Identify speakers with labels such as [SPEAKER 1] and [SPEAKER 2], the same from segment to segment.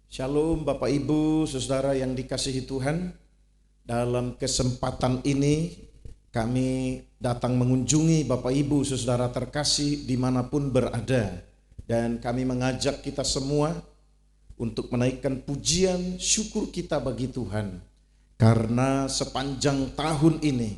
[SPEAKER 1] Shalom Bapak Ibu, Saudara yang dikasihi Tuhan. Dalam kesempatan ini kami datang mengunjungi Bapak Ibu, Saudara terkasih dimanapun berada. Dan kami mengajak kita semua untuk menaikkan pujian syukur kita bagi Tuhan. Karena sepanjang tahun ini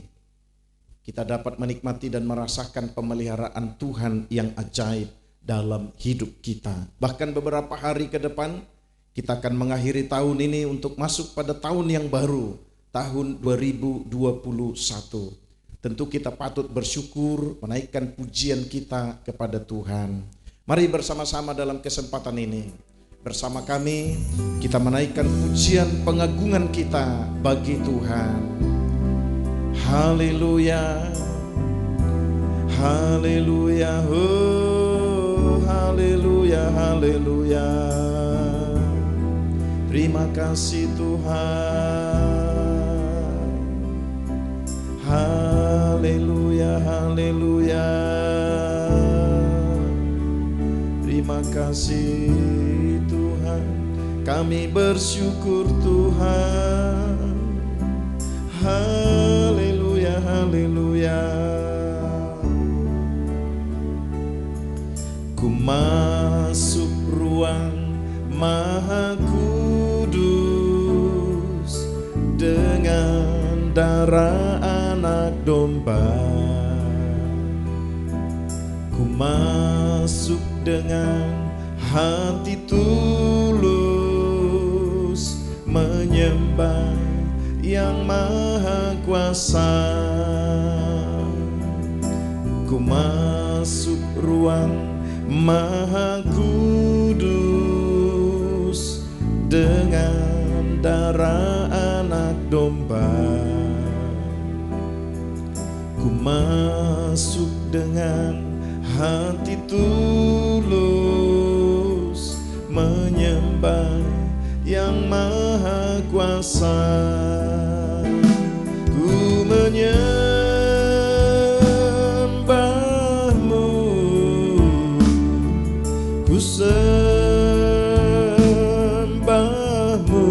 [SPEAKER 1] kita dapat menikmati dan merasakan pemeliharaan Tuhan yang ajaib dalam hidup kita. Bahkan beberapa hari ke depan kita akan mengakhiri tahun ini untuk masuk pada tahun yang baru, tahun 2021. Tentu kita patut bersyukur, menaikkan pujian kita kepada Tuhan. Mari bersama-sama dalam kesempatan ini, bersama kami kita menaikkan pujian pengagungan kita bagi Tuhan. Haleluya, haleluya, oh haleluya, haleluya. Terima kasih Tuhan. Haleluya, haleluya. Terima kasih Tuhan. Kami bersyukur Tuhan. Haleluya, haleluya. Ku masuk ruang Maha Kudus dengan darah anak domba. Ku masuk dengan hati tulus menyembah yang maha kuasa. Ku masuk ruang Maha Kudus dengan darah anak domba. Ku masuk dengan hati tulus menyembah yang maha kuasa. Ku menyembahmu, ku sembahmu,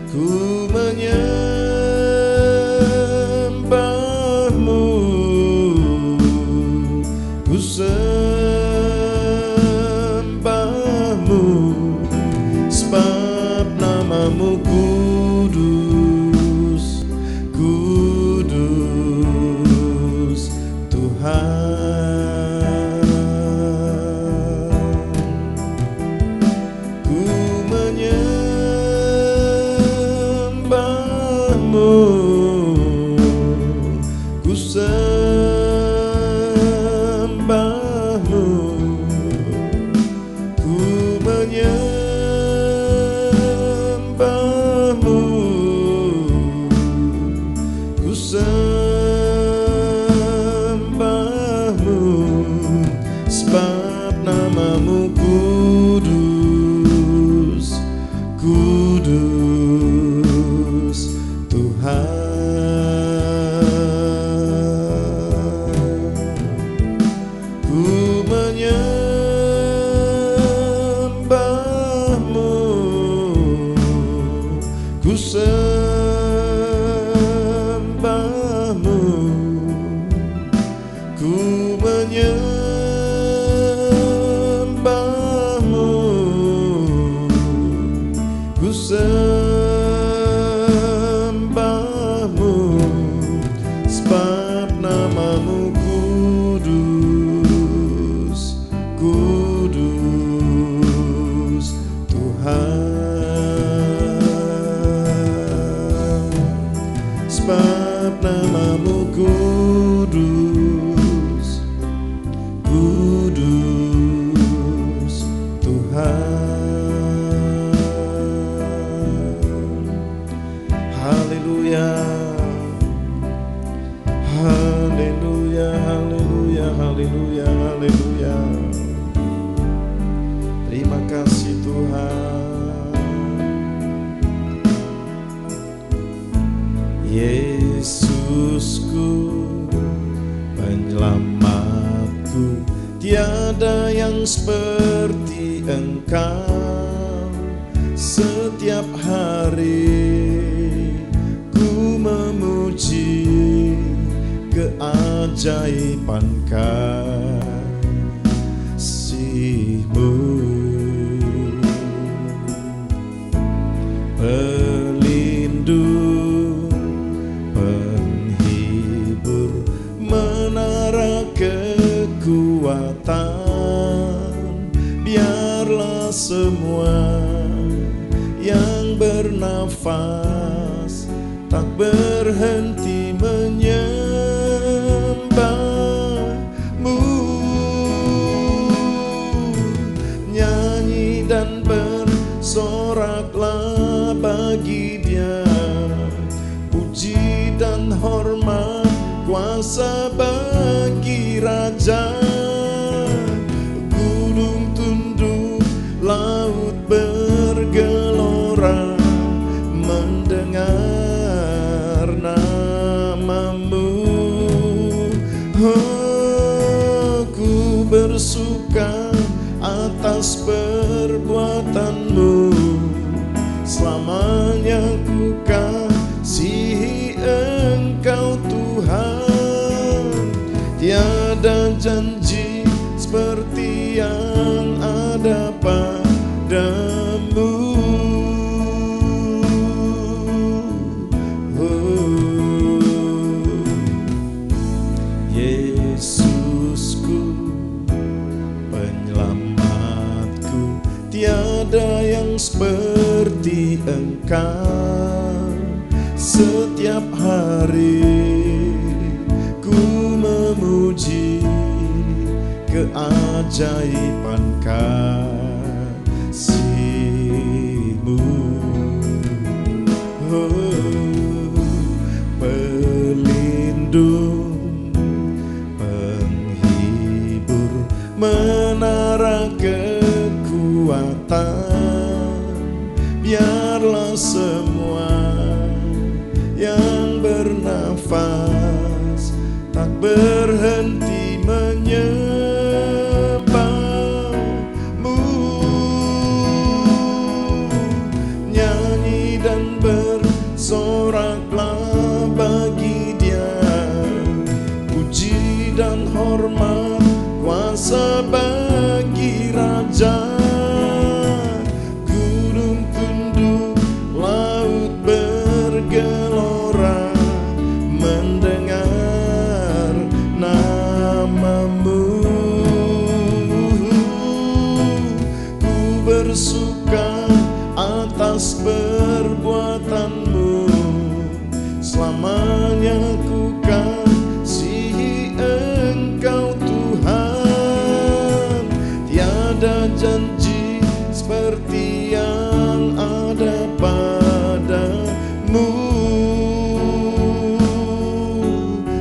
[SPEAKER 1] ku menyembahmu, ku sembahmu, sebab namamu kudus, kudus Tuhan. Ku menyembahmu, ku sembahmu, ku menyembahmu, ku sembahmu, sebab namamu kudus, kudus Tuhan. Ku menyembahmu, ku sembahmu, ku menyembahmu, ku sembahmu, sebab namamu kudus, kudus Tuhan. Sebab namamu kudus, kudus Tuhan. Haleluya, haleluya, haleluya, haleluya, haleluya. Terima kasih Tuhan. Yesusku, penyelamatku, tiada yang seperti Engkau. setiap hari ku memuji keajaiban kasih-Mu. Pelindung, penghibur, menara kekuatan, biarlah semua yang bernafas tak berhenti menyembah-Mu. Nyanyi dan bersoraklah bagi Dia, puji dan hormat kuasa bagi Raja. Gunung tunduk, laut bergelora mendengar nama-Mu. Aku bersuka atas perbuatan-Mu, selamanya ku kasihi Engkau Tuhan. Tiada janji seperti yang ada padamu. Yesusku, penyelamatku, tiada yang seperti Engkau. Setiap hari ku memuji keajaiban kasih-Mu. Pelindung, penghibur, menara kekuatan, biarlah semua yang bernafas tak berhenti menyembah-Mu. Nyanyi dan bersoraklah bagi Dia, puji dan hormat kuasa bagi Raja. Gunung tunduk, laut bergelora mendengar nama-Mu. Ku bersuka atas perbuatan-Mu, selamanya ku kasihi Engkau Tuhan. Tiada janji seperti yang ada padamu.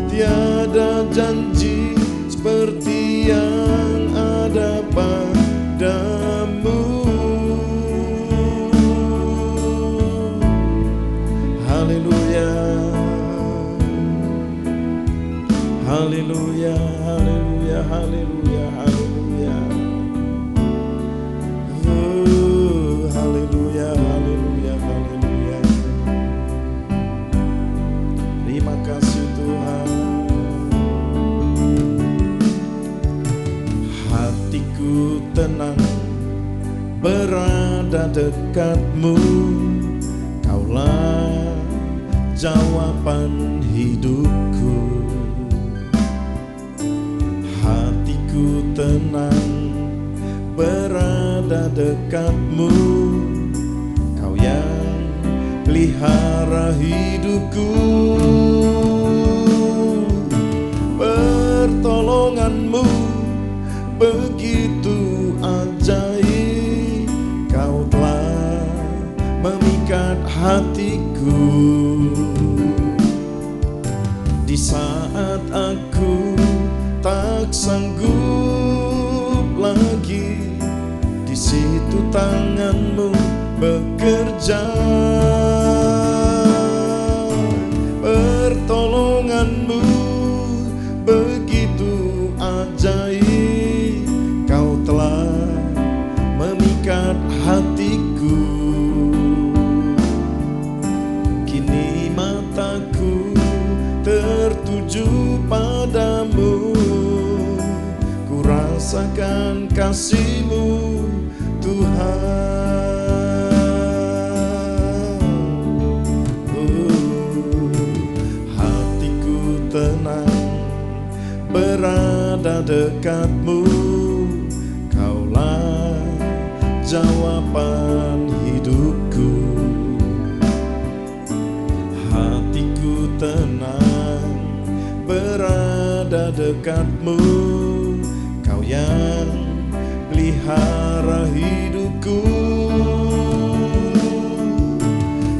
[SPEAKER 1] Tiada janji seperti yang ada padamu. Haleluya, haleluya, haleluya, haleluya, haleluya. Oh, haleluya, haleluya, haleluya. Terima kasih Tuhan. Hatiku tenang berada dekat-Mu, Kaulah jawaban hidupku. Hatiku tenang berada dekat-Mu, Kau yang pelihara hidupku. Pertolongan-Mu begitu ajaib, Kau telah memikat hatiku. Di saat aku tak sanggup lagi, di situ tangan-Mu bekerja. Pertolongan-Mu begitu ajaib, Kau telah memikat hatiku. kasih-Mu Tuhan. Hatiku tenang berada dekat-Mu, Kaulah jawaban hidupku. Hatiku tenang berada dekat-Mu, Kau yang pelihara hidupku.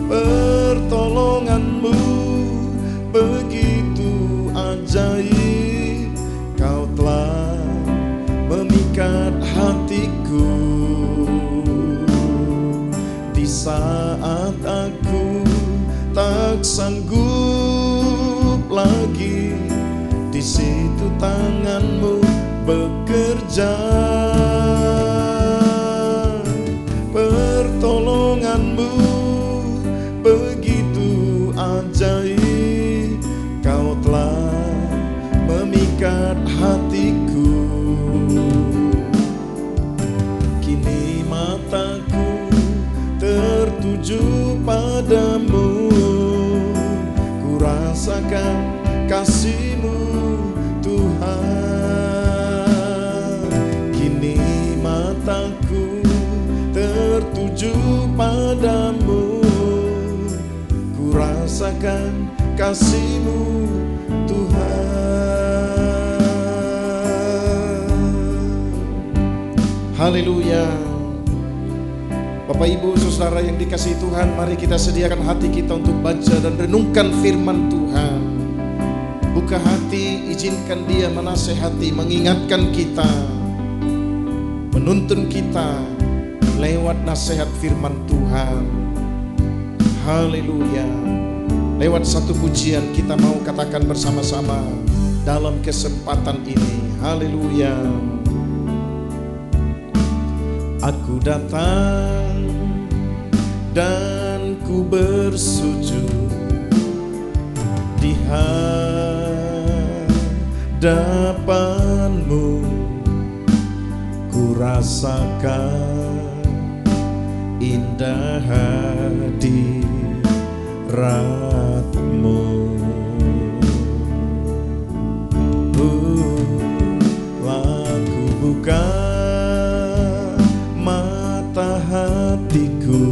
[SPEAKER 1] Pertolongan-Mu begitu ajaib, Kau telah memikat hatiku. Di saat aku tak sanggup lagi, di situ tangan-Mu bekerja. Pertolongan-Mu begitu ajaib, Kau telah memikat hatiku. Kini mataku tertuju padamu, ku rasakan kasih-Mu Tuhan. Kini mataku tertuju padamu, ku rasakan kasih-Mu Tuhan. Haleluya. Bapak Ibu Saudara yang dikasihi Tuhan, mari kita sediakan hati kita untuk baca dan renungkan firman Tuhan. Buka hati, izinkan Dia menasehati, mengingatkan kita, menuntun kita lewat nasihat firman Tuhan. Haleluya. Lewat satu pujian kita mau katakan bersama-sama dalam kesempatan ini. Haleluya. Aku datang dan ku bersujud di hadapan-Mu, ku rasakan indah hadirat-Mu. Laku buka mata hatiku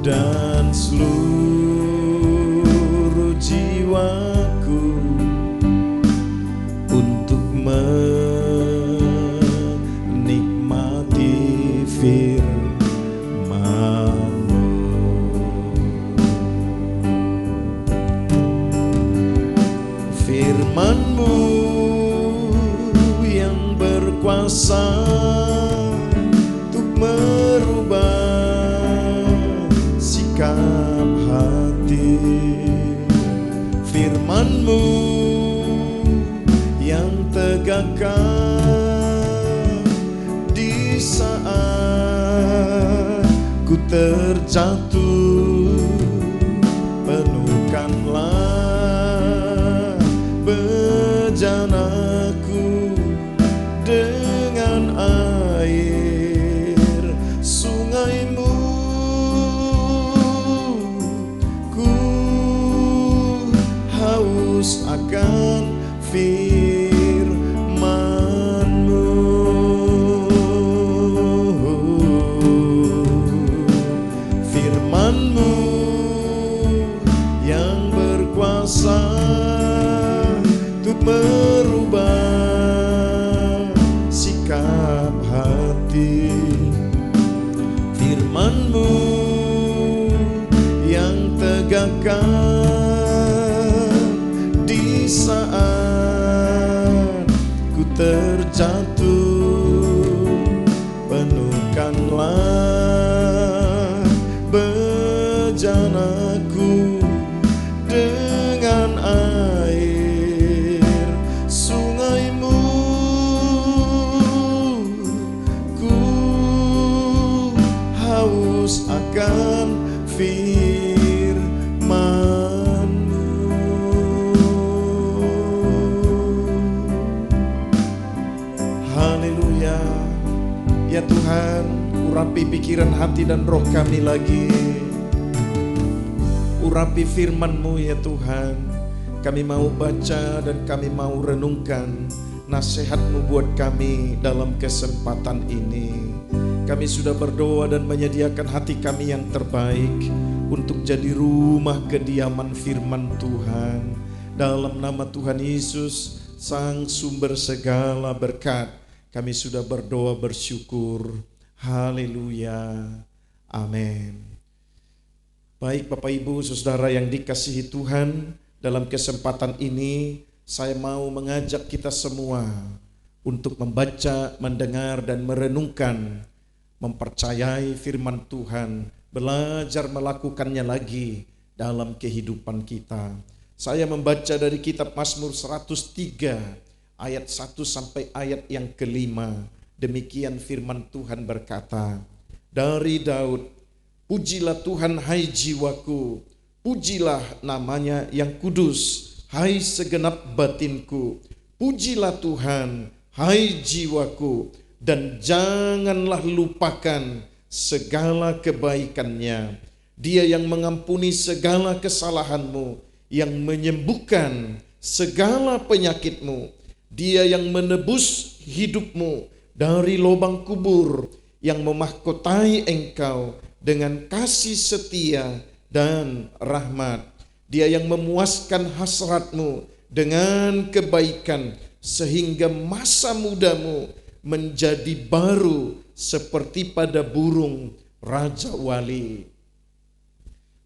[SPEAKER 1] dan seluruh jiwaku untuk menikmati firman-Mu. Firman-Mu yang berkuasa untuk merubah sikap hati. Firman-Mu yang tegakkan di saat ku terjatuh. Penuhkanlah bejanaku dengan air sungai-Mu. Ku haus akan firman-Mu. Firman-Mu yang berkuasa untuk merubah sikap hati. Firman-Mu yang tegakkan di saat ku terjatuh. Penuhkanlah bejanaku dengan air sungai-Mu. Ku haus akan firman-Mu. Haleluya. Tuhan, urapi pikiran hati dan roh kami lagi. Urapi firman-Mu ya Tuhan. Kami mau baca dan kami mau renungkan nasihat-Mu buat kami dalam kesempatan ini. Kami sudah berdoa dan menyediakan hati kami yang terbaik untuk jadi rumah kediaman firman Tuhan. Dalam nama Tuhan Yesus, Sang Sumber segala berkat, kami sudah berdoa bersyukur. Haleluya. Amin. Baik Bapak Ibu Saudara yang dikasihi Tuhan, dalam kesempatan ini saya mau mengajak kita semua untuk membaca, mendengar dan merenungkan, mempercayai firman Tuhan, belajar melakukannya lagi dalam kehidupan kita. Saya membaca dari kitab Mazmur 103 ayat 1 sampai ayat yang kelima. Demikian firman Tuhan berkata, dari Daud, pujilah Tuhan hai jiwaku, pujilah namanya yang kudus, hai segenap batinku. Pujilah Tuhan hai jiwaku, dan janganlah lupakan segala kebaikannya. Dia yang mengampuni segala kesalahanmu, yang menyembuhkan segala penyakitmu. Dia yang menebus hidupmu dari lubang kubur, yang memahkotai engkau dengan kasih setia dan rahmat. Dia yang memuaskan hasratmu dengan kebaikan, sehingga masa mudamu menjadi baru seperti pada burung Raja Wali.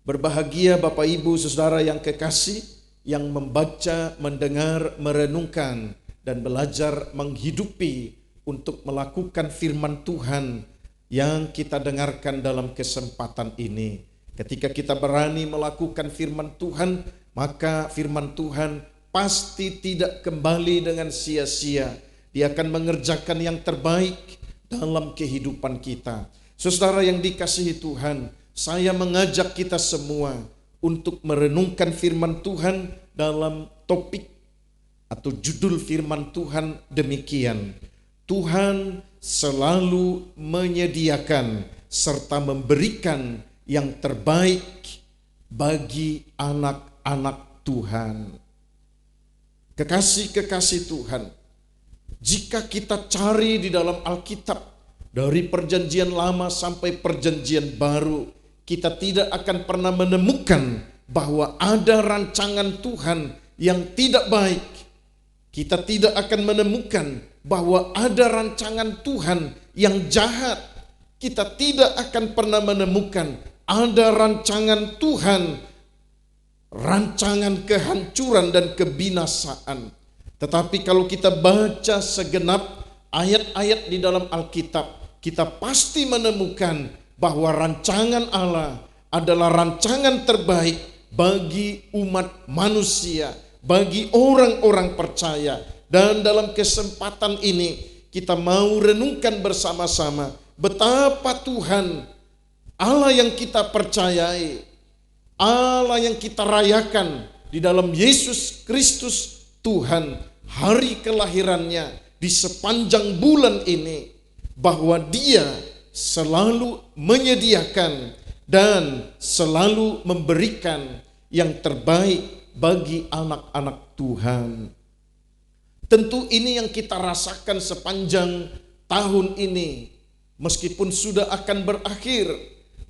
[SPEAKER 1] Berbahagia Bapak Ibu Saudara yang kekasih, yang membaca, mendengar, merenungkan dan belajar menghidupi untuk melakukan firman Tuhan yang kita dengarkan dalam kesempatan ini. Ketika kita berani melakukan firman Tuhan, maka firman Tuhan pasti tidak kembali dengan sia-sia. Dia akan mengerjakan yang terbaik dalam kehidupan kita. Saudara yang dikasihi Tuhan, saya mengajak kita semua untuk merenungkan firman Tuhan dalam topik atau judul firman Tuhan demikian. Tuhan selalu menyediakan serta memberikan yang terbaik bagi anak-anak Tuhan. Kekasih-kekasih Tuhan, jika kita cari di dalam Alkitab, dari perjanjian lama sampai perjanjian baru, kita tidak akan pernah menemukan bahwa ada rancangan Tuhan yang tidak baik. Kita tidak akan menemukan bahwa ada rancangan Tuhan yang jahat. Kita tidak akan pernah menemukan ada rancangan Tuhan, rancangan kehancuran dan kebinasaan. Tetapi kalau kita baca segenap ayat-ayat di dalam Alkitab, kita pasti menemukan bahwa rancangan Allah adalah rancangan terbaik bagi umat manusia, bagi orang-orang percaya. Dan dalam kesempatan ini kita mau renungkan bersama-sama betapa Tuhan, Allah yang kita percayai, Allah yang kita rayakan di dalam Yesus Kristus Tuhan, hari kelahirannya di sepanjang bulan ini, bahwa Dia selalu menyediakan dan selalu memberikan yang terbaik bagi anak-anak Tuhan. Tentu ini yang kita rasakan sepanjang tahun ini, meskipun sudah akan berakhir.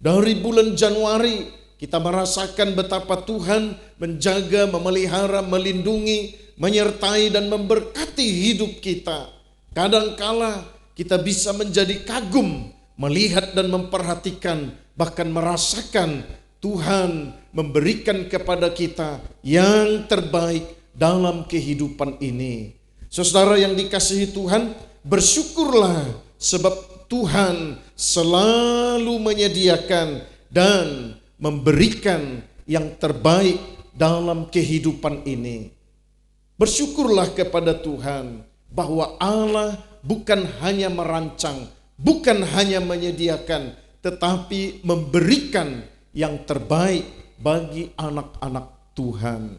[SPEAKER 1] Dari bulan Januari kita merasakan betapa Tuhan menjaga, memelihara, melindungi, menyertai dan memberkati hidup kita. Kadangkala kita bisa menjadi kagum melihat dan memperhatikan, bahkan merasakan Tuhan memberikan kepada kita yang terbaik dalam kehidupan ini. Saudara yang dikasihi Tuhan, bersyukurlah sebab Tuhan selalu menyediakan dan memberikan yang terbaik dalam kehidupan ini. Bersyukurlah kepada Tuhan bahwa Allah bukan hanya merancang, bukan hanya menyediakan, tetapi memberikan yang terbaik bagi anak-anak Tuhan.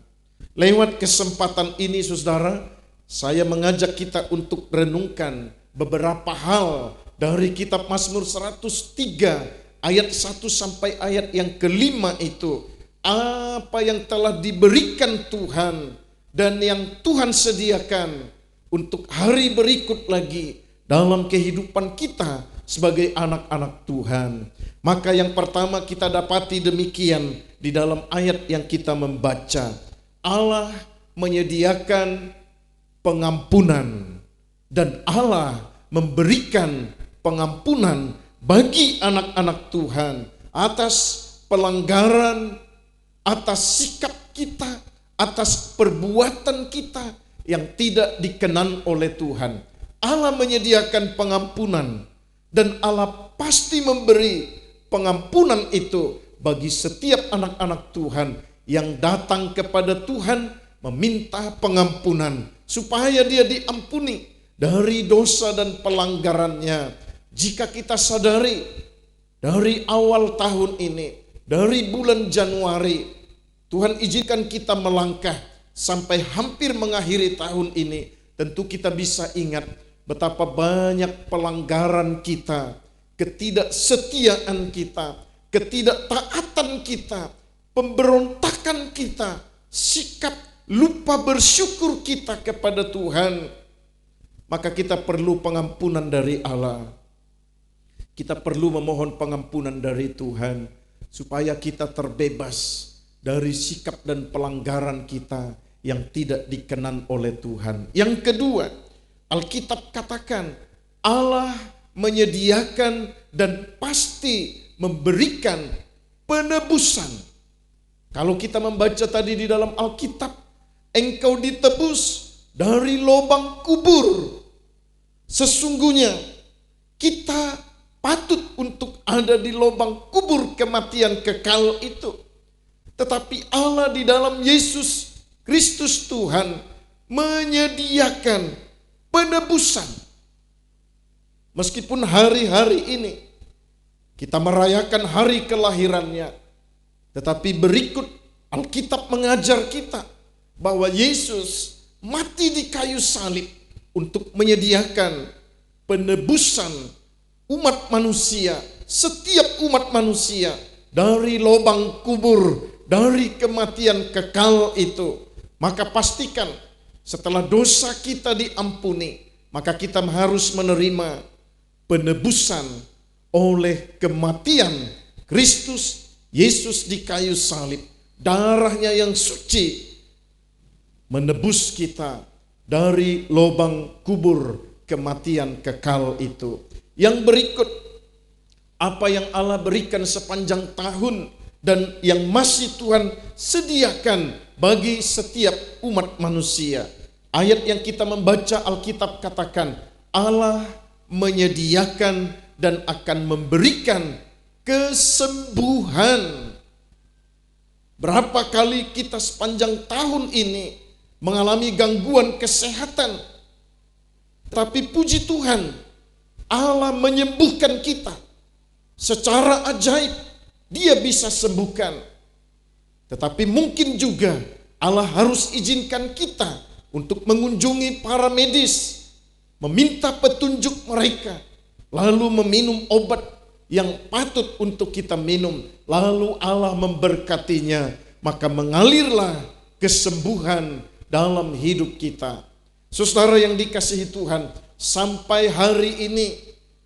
[SPEAKER 1] Lewat kesempatan ini saudara, saya mengajak kita untuk renungkan beberapa hal dari kitab Mazmur 103 ayat 1 sampai ayat yang kelima itu, apa yang telah diberikan Tuhan dan yang Tuhan sediakan untuk hari berikut lagi dalam kehidupan kita sebagai anak-anak Tuhan. Maka yang pertama kita dapati demikian di dalam ayat yang kita membaca. Allah menyediakan pengampunan dan Allah memberikan pengampunan bagi anak-anak Tuhan atas pelanggaran, atas sikap kita, atas perbuatan kita yang tidak dikenan oleh Tuhan. Allah menyediakan pengampunan dan Allah pasti memberi pengampunan itu bagi setiap anak-anak Tuhan yang datang kepada Tuhan meminta pengampunan supaya dia diampuni dari dosa dan pelanggarannya. Jika kita sadari dari awal tahun ini, dari bulan Januari, Tuhan izinkan kita melangkah sampai hampir mengakhiri tahun ini, tentu kita bisa ingat betapa banyak pelanggaran kita, ketidaksetiaan kita, ketidaktaatan kita, pemberontakan kita, sikap lupa bersyukur kita kepada Tuhan. Maka kita perlu pengampunan dari Allah. Kita perlu memohon pengampunan dari Tuhan supaya kita terbebas dari sikap dan pelanggaran kita yang tidak dikenan oleh Tuhan. Yang kedua, Alkitab katakan Allah menyediakan dan pasti memberikan penebusan. Kalau kita membaca tadi di dalam Alkitab, engkau ditebus dari lubang kubur. Sesungguhnya kita patut untuk ada di lubang kubur kematian kekal itu. Tetapi Allah di dalam Yesus Kristus Tuhan menyediakan penebusan. Meskipun hari-hari ini kita merayakan hari kelahirannya, tetapi berikut Alkitab mengajar kita bahwa Yesus mati di kayu salib untuk menyediakan penebusan umat manusia, setiap umat manusia dari lubang kubur, dari kematian kekal itu. Maka pastikan setelah dosa kita diampuni, maka kita harus menerima penebusan oleh kematian Kristus Yesus di kayu salib. Darahnya yang suci menebus kita dari lubang kubur kematian kekal itu. Yang berikut, apa yang Allah berikan sepanjang tahun dan yang masih Tuhan sediakan bagi setiap umat manusia. Ayat yang kita membaca Alkitab katakan, Allah menyediakan dan akan memberikan kesembuhan. Berapa kali kita sepanjang tahun ini mengalami gangguan kesehatan, tapi puji Tuhan, Allah menyembuhkan kita secara ajaib. Dia bisa sembuhkan. Tetapi mungkin juga Allah harus izinkan kita untuk mengunjungi para medis, meminta petunjuk mereka, lalu meminum obat yang patut untuk kita minum, lalu Allah memberkatinya, maka mengalirlah kesembuhan dalam hidup kita. Saudara yang dikasihi Tuhan, sampai hari ini,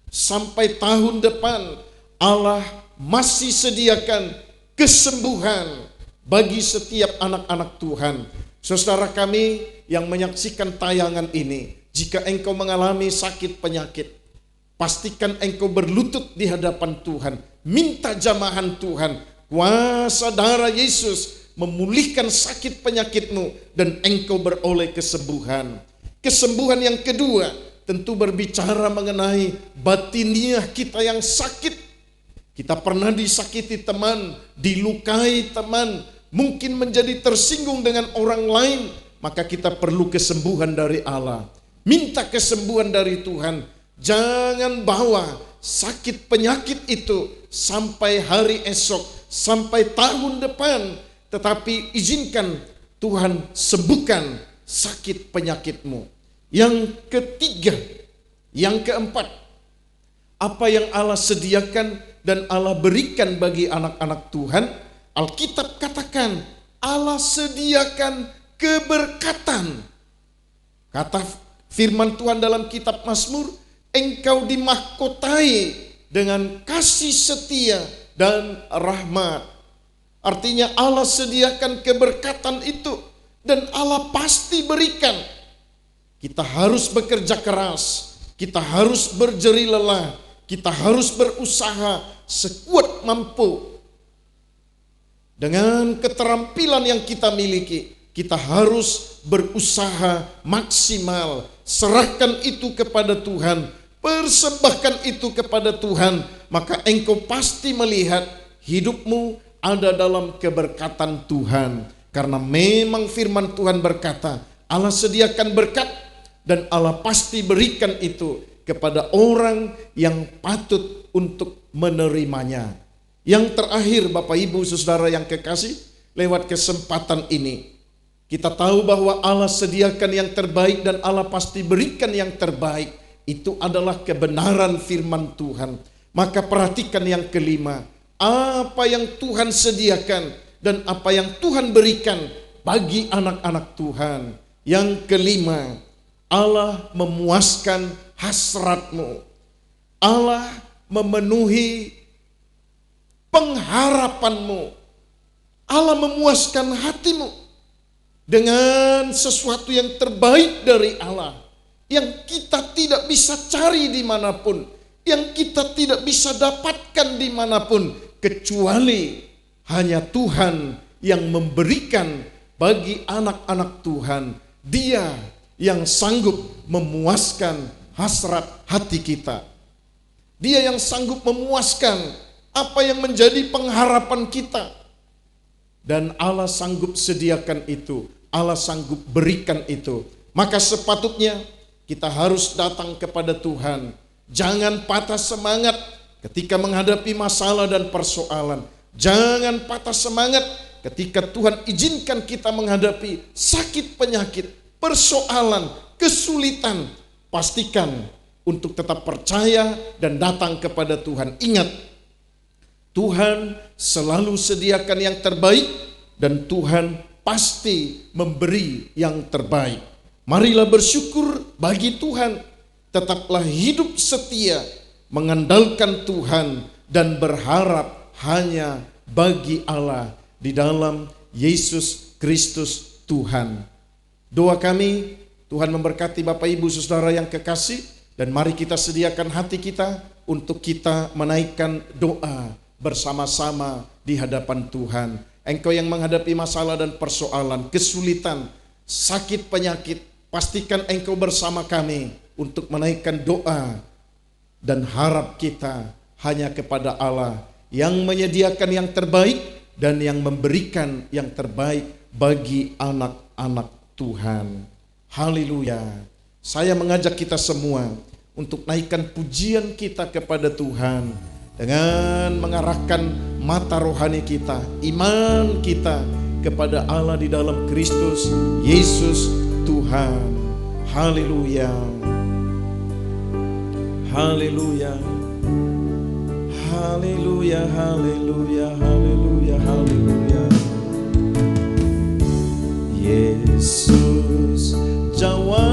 [SPEAKER 1] sampai tahun depan, Allah masih sediakan kesembuhan bagi setiap anak-anak Tuhan. Saudara kami yang menyaksikan tayangan ini, jika engkau mengalami sakit penyakit, pastikan engkau berlutut di hadapan Tuhan, minta jamahan Tuhan, kuasa darah Yesus memulihkan sakit penyakitmu dan engkau beroleh kesembuhan. Kesembuhan yang kedua tentu berbicara mengenai batiniah kita yang sakit. Kita pernah disakiti teman, dilukai teman, mungkin menjadi tersinggung dengan orang lain, maka kita perlu kesembuhan dari Allah. Minta kesembuhan dari Tuhan. Jangan bawa sakit penyakit itu sampai hari esok, sampai tahun depan, tetapi izinkan Tuhan sembuhkan sakit penyakitmu. Yang ketiga, yang keempat, apa yang Allah sediakan dan Allah berikan bagi anak-anak Tuhan, Alkitab katakan Allah sediakan keberkatan. Kata firman Tuhan dalam kitab Mazmur, engkau dimahkotai dengan kasih setia dan rahmat. Artinya Allah sediakan keberkatan itu dan Allah pasti berikan. Kita harus bekerja keras, kita harus berjeri lelah, kita harus berusaha sekuat mampu. Dengan keterampilan yang kita miliki, kita harus berusaha maksimal. Serahkan itu kepada Tuhan, persembahkan itu kepada Tuhan, maka engkau pasti melihat hidupmu ada dalam keberkatan Tuhan. Karena memang firman Tuhan berkata, Allah sediakan berkat dan Allah pasti berikan itu kepada orang yang patut untuk menerimanya. Yang terakhir, Bapak Ibu Saudara yang kekasih, lewat kesempatan ini kita tahu bahwa Allah sediakan yang terbaik dan Allah pasti berikan yang terbaik. Itu adalah kebenaran firman Tuhan. Maka perhatikan yang kelima, apa yang Tuhan sediakan dan apa yang Tuhan berikan bagi anak-anak Tuhan. Yang kelima, Allah memuaskan hasratmu. Allah memenuhi pengharapanmu. Allah memuaskan hatimu dengan sesuatu yang terbaik dari Allah, yang kita tidak bisa cari dimanapun, yang kita tidak bisa dapatkan dimanapun, kecuali hanya Tuhan yang memberikan bagi anak-anak Tuhan. Dia yang sanggup memuaskan hasrat hati kita. Dia yang sanggup memuaskan apa yang menjadi pengharapan kita. Dan Allah sanggup sediakan itu, Allah sanggup berikan itu. Maka sepatutnya kita harus datang kepada Tuhan. Jangan patah semangat ketika menghadapi masalah dan persoalan. Jangan patah semangat ketika Tuhan izinkan kita menghadapi sakit penyakit, persoalan, kesulitan. Pastikan untuk tetap percaya dan datang kepada Tuhan. Ingat, Tuhan selalu sediakan yang terbaik dan Tuhan pasti memberi yang terbaik. Marilah bersyukur bagi Tuhan, tetaplah hidup setia, mengandalkan Tuhan dan berharap hanya bagi Allah di dalam Yesus Kristus Tuhan. Doa kami, Tuhan memberkati Bapak Ibu Saudara yang kekasih, dan mari kita sediakan hati kita untuk kita menaikkan doa bersama-sama di hadapan Tuhan. Engkau yang menghadapi masalah dan persoalan, kesulitan, sakit penyakit, pastikan engkau bersama kami untuk menaikkan doa dan harap kita hanya kepada Allah yang menyediakan yang terbaik dan yang memberikan yang terbaik bagi anak-anak Tuhan. Haleluya. Saya mengajak kita semua untuk naikkan pujian kita kepada Tuhan dengan mengarahkan mata rohani kita, iman kita kepada Allah di dalam Kristus Yesus Tuhan. Haleluya. Haleluya. Haleluya, haleluya, haleluya, haleluya. Yesus jawaban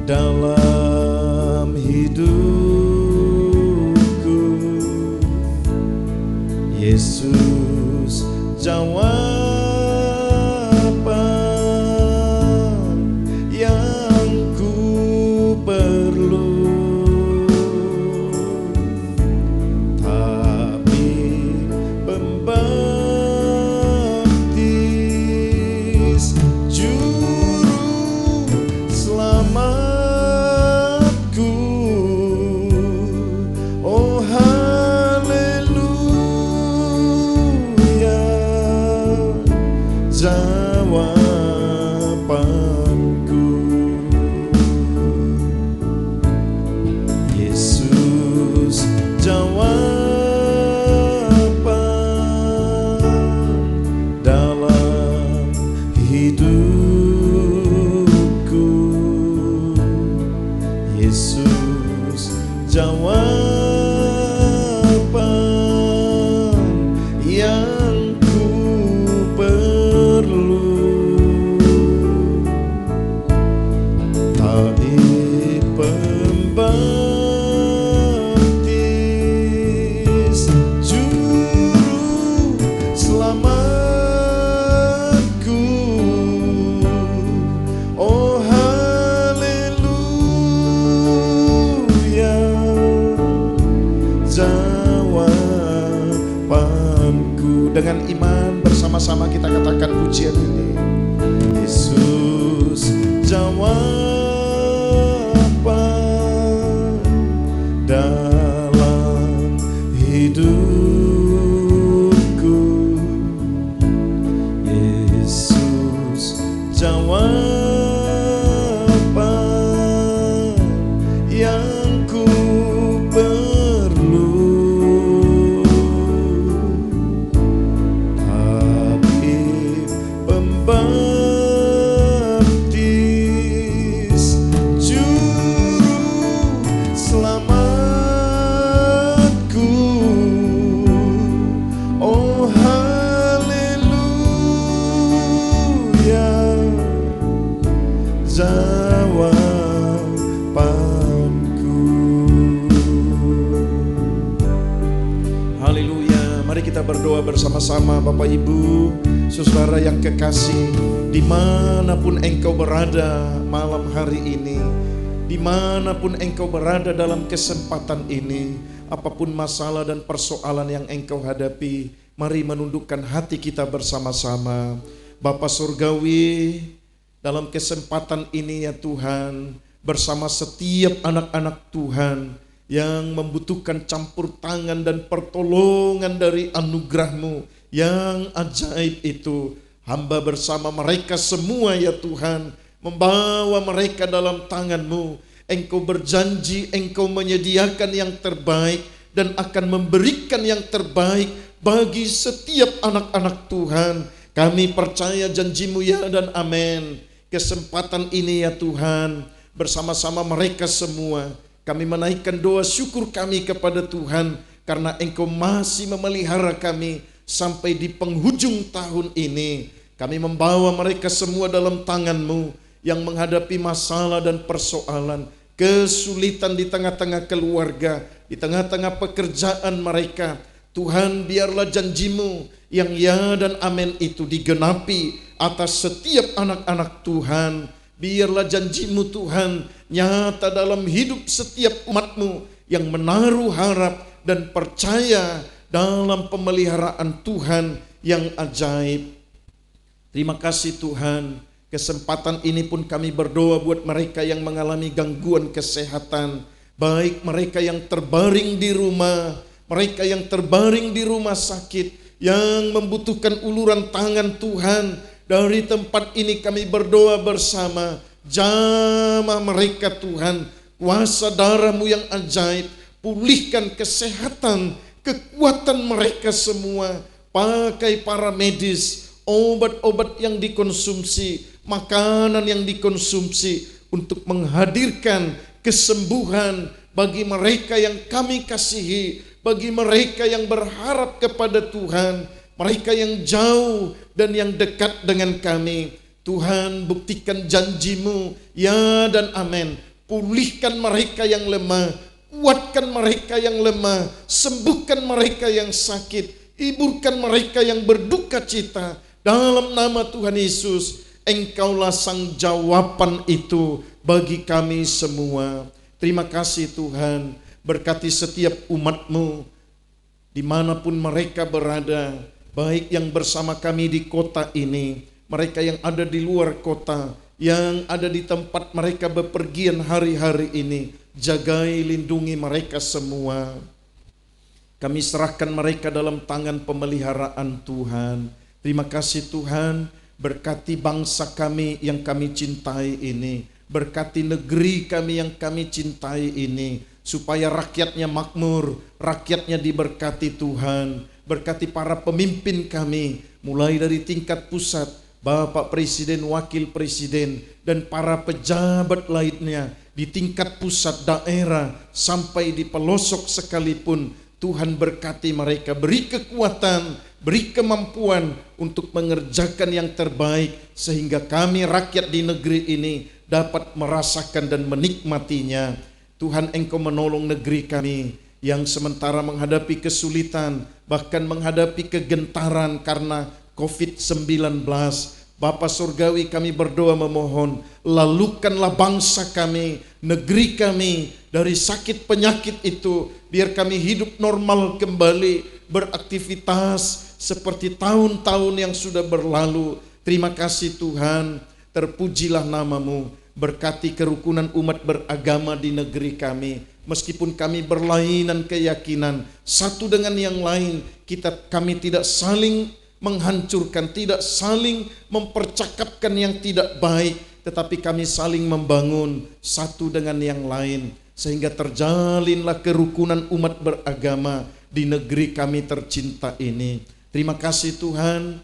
[SPEAKER 1] dalam hidupku. Yesus jawaban yang ku perlu. Tapi pemberian Dengan iman bersama-sama kita katakan pujian ini. Yesus jawaban dalam hidupku. Yesus jawaban yang ku perlu. Tabib pembaptis, juru selamatku. Oh haleluya, jawabanku. Haleluya. Mari kita berdoa bersama-sama Bapak Ibu, saudara yang kekasih, dimanapun engkau berada malam hari ini, dimanapun engkau berada dalam kesempatan ini, apapun masalah dan persoalan yang engkau hadapi, mari menundukkan hati kita bersama-sama. Bapa Surgawi, dalam kesempatan ini ya Tuhan, bersama setiap anak-anak Tuhan yang membutuhkan campur tangan dan pertolongan dari anugerah-Mu yang ajaib itu, hamba bersama mereka semua ya Tuhan, membawa mereka dalam tangan-Mu. Engkau berjanji Engkau menyediakan yang terbaik dan akan memberikan yang terbaik bagi setiap anak-anak Tuhan. Kami percaya janji-Mu ya dan amin. Kesempatan ini ya Tuhan, bersama-sama mereka semua, kami menaikkan doa syukur kami kepada Tuhan karena Engkau masih memelihara kami sampai di penghujung tahun ini. Kami membawa mereka semua dalam tangan-Mu yang menghadapi masalah dan persoalan, kesulitan di tengah-tengah keluarga, di tengah-tengah pekerjaan mereka. Tuhan, biarlah janji-Mu yang ya dan amin itu digenapi atas setiap anak-anak Tuhan. Biarlah janji-Mu Tuhan nyata dalam hidup setiap umat-Mu yang menaruh harap dan percaya dalam pemeliharaan Tuhan yang ajaib. Terima kasih Tuhan. Kesempatan ini pun kami berdoa buat mereka yang mengalami gangguan kesehatan, baik mereka yang terbaring di rumah, mereka yang terbaring di rumah sakit, yang membutuhkan uluran tangan Tuhan. Dari tempat ini kami berdoa bersama, jamah mereka Tuhan, kuasa darah-Mu yang ajaib, pulihkan kesehatan, kekuatan mereka semua, pakai para medis, obat-obat yang dikonsumsi, makanan yang dikonsumsi untuk menghadirkan kesembuhan bagi mereka yang kami kasihi, bagi mereka yang berharap kepada Tuhan, mereka yang jauh dan yang dekat dengan kami. Tuhan, buktikan janji-Mu ya dan amin. Pulihkan mereka yang lemah, kuatkan mereka yang lemah, sembuhkan mereka yang sakit, hiburkan mereka yang berduka cita. Dalam nama Tuhan Yesus, Engkaulah sang jawaban itu bagi kami semua. Terima kasih Tuhan, berkati setiap umat-Mu dimanapun mereka berada, baik yang bersama kami di kota ini, mereka yang ada di luar kota, yang ada di tempat mereka bepergian hari-hari ini. Jagai, lindungi mereka semua. Kami serahkan mereka dalam tangan pemeliharaan Tuhan. Terima kasih Tuhan, berkati bangsa kami yang kami cintai ini, berkati negeri kami yang kami cintai ini, supaya rakyatnya makmur, rakyatnya diberkati Tuhan. Berkati para pemimpin kami, mulai dari tingkat pusat, Bapak Presiden, Wakil Presiden, dan para pejabat lainnya di tingkat pusat, daerah, sampai di pelosok sekalipun. Tuhan berkati mereka, beri kekuatan, beri kemampuan untuk mengerjakan yang terbaik, sehingga kami rakyat di negeri ini dapat merasakan dan menikmatinya. Tuhan, Engkau menolong negeri kami yang sementara menghadapi kesulitan, bahkan menghadapi kegentaran karena COVID-19. Bapa Surgawi, kami berdoa memohon, lalukanlah bangsa kami, negeri kami dari sakit penyakit itu, biar kami hidup normal kembali beraktivitas seperti tahun-tahun yang sudah berlalu. Terima kasih Tuhan, terpujilah nama-Mu. Berkati kerukunan umat beragama di negeri kami. Meskipun kami berlainan keyakinan satu dengan yang lain, kami tidak saling menghancurkan, tidak saling mempercakapkan yang tidak baik, tetapi kami saling membangun satu dengan yang lain, sehingga terjalinlah kerukunan umat beragama di negeri kami tercinta ini. Terima kasih Tuhan,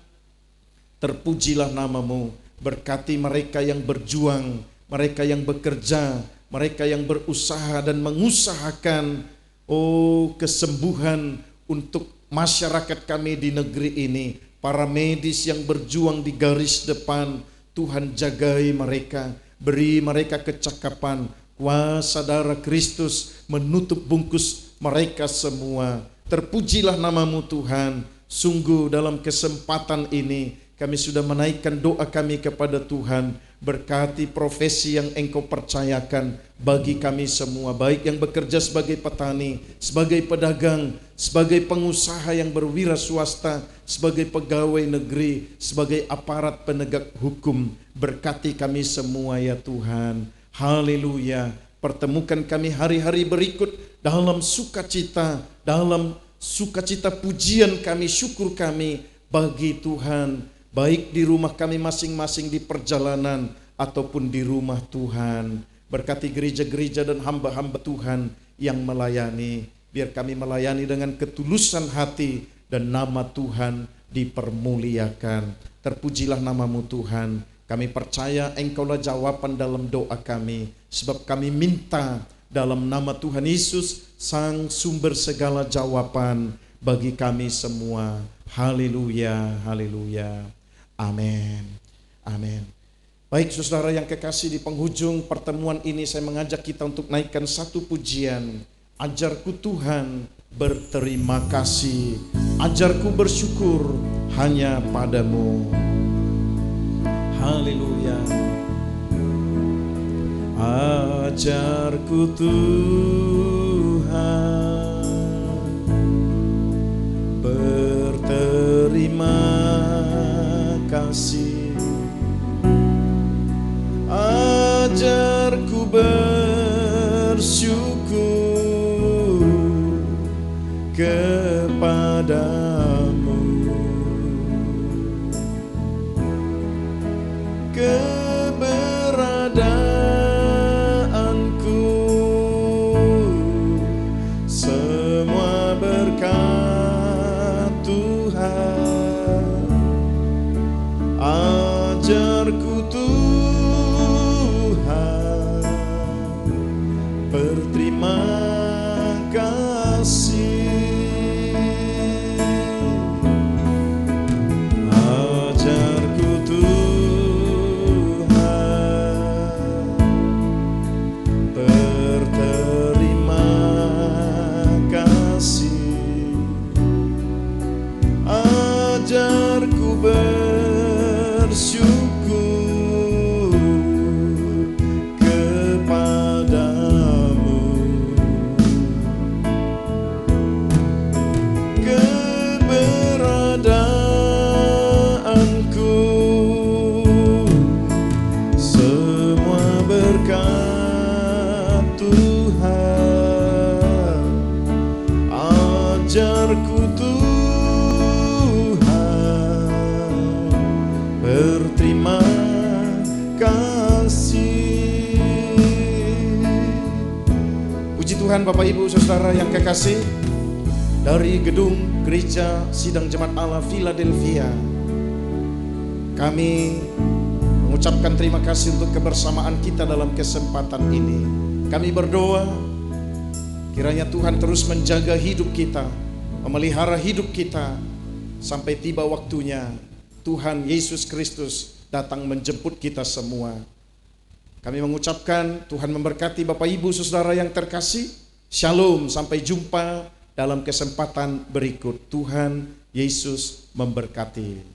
[SPEAKER 1] terpujilah nama-Mu. Berkati mereka yang berjuang, mereka yang bekerja, mereka yang berusaha dan mengusahakan kesembuhan untuk masyarakat kami di negeri ini. Para medis yang berjuang di garis depan, Tuhan jagai mereka, beri mereka kecakapan. Kuasa darah Kristus menutup bungkus mereka semua. Terpujilah nama-Mu Tuhan. Sungguh dalam kesempatan ini kami sudah menaikkan doa kami kepada Tuhan. Berkati profesi yang Engkau percayakan bagi kami semua, baik yang bekerja sebagai petani, sebagai pedagang, sebagai pengusaha yang berwira swasta, sebagai pegawai negeri, sebagai aparat penegak hukum. Berkati kami semua ya Tuhan. Haleluya. Pertemukan kami hari-hari berikut dalam sukacita, pujian kami, syukur kami bagi Tuhan, baik di rumah kami masing-masing di perjalanan ataupun di rumah Tuhan. Berkati gereja-gereja dan hamba-hamba Tuhan yang melayani. Biar kami melayani dengan ketulusan hati dan nama Tuhan dipermuliakan. Terpujilah nama-Mu Tuhan. Kami percaya Engkaulah jawaban dalam doa kami. Sebab kami minta dalam nama Tuhan Yesus, Sang sumber segala jawaban bagi kami semua. Haleluya, haleluya. Amin, amin. Baik saudara yang kekasih, di penghujung pertemuan ini saya mengajak kita untuk naikkan satu pujian. Ajarku Tuhan berterima kasih, ajarku bersyukur hanya padamu. Haleluya. Ajarku Tuhan berterima kasih, ajarku bersyukur kepadamu. Keberadaanku semua berkat Tuhan. Ajarku Tuhan berterima kasih. Ajarku Tuhan berterima kasih. Ajarku bersyukur kepadamu. Keberadaanku semua berkat Tuhan. Ajarku Tuhan berterima kasih. Puji Tuhan Bapak Ibu Saudara yang kekasih, dari gedung Gereja Sidang Jemaat Allah Philadelphia, kami mengucapkan terima kasih untuk kebersamaan kita dalam kesempatan ini. Kami berdoa kiranya Tuhan terus menjaga hidup kita, memelihara hidup kita sampai tiba waktunya Tuhan Yesus Kristus datang menjemput kita semua. Kami mengucapkan Tuhan memberkati Bapak Ibu Saudara yang terkasih. Shalom, sampai jumpa dalam kesempatan berikut. Tuhan Yesus memberkati.